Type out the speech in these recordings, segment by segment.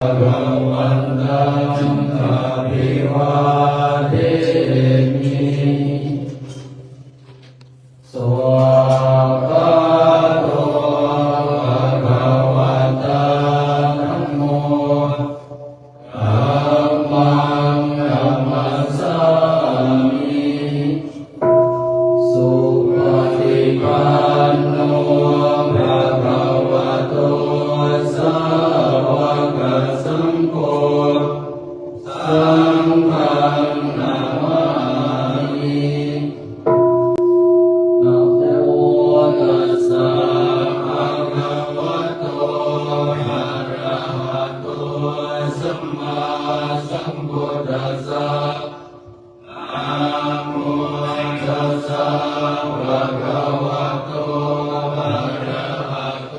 ภะวันตังอะภิวาเทมิสวากขาโตภะคะวะตาธัมโมธัมมังนัมมัสสามิสุปฏิปันโนภะคะวะโตสาวกสังโฆสังฆังนามามินะโมตัสสะภะคะวะโตอะระหะโตสัมมาสัมพุทธัสสะนะโมตัสสะภะคะวะโตอะระหะโต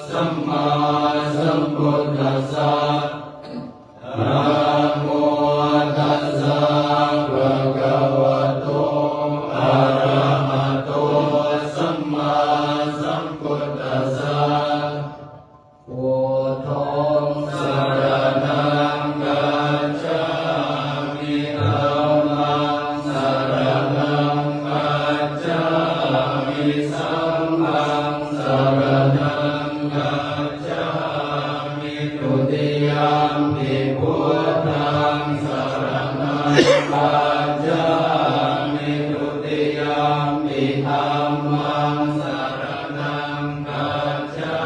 สัมมาสัมพุทธัสสะนะโมตัสสะภะคะวะโตอะระหะโตสัมมาสัมพุทธัสสะพุทโธสรณังกัจฉามิธัมมังสรณังกัจฉามิสังฆังสรณังกัจฉามิทุติยัมปิพุทธังสรณังกัจฉามิทุติยัมปิธัมมังสรณังกัจฉา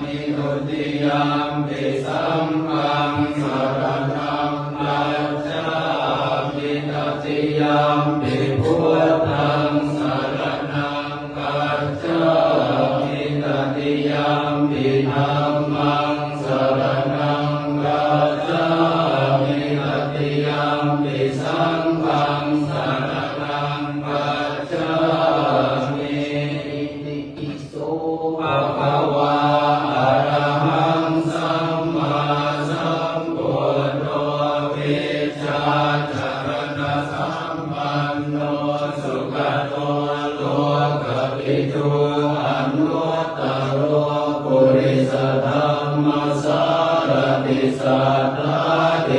มิทุติยัมปิสังฆังสรณังกัจฉามิตติยัมปิพุทธังสรณังกัจฉามิตติยัมปิธัมมังสรณังกัจฉามิตติยัมปิสังฆังสรณังกัจฉามิอิติปิโสภะคะวะอะระหังสัมมาสัมพุทโธวิชชาจารณะสัมปันโนสุขโตโลกวิทูอนุตตโรปุริสธรรมสารติสัทธาเท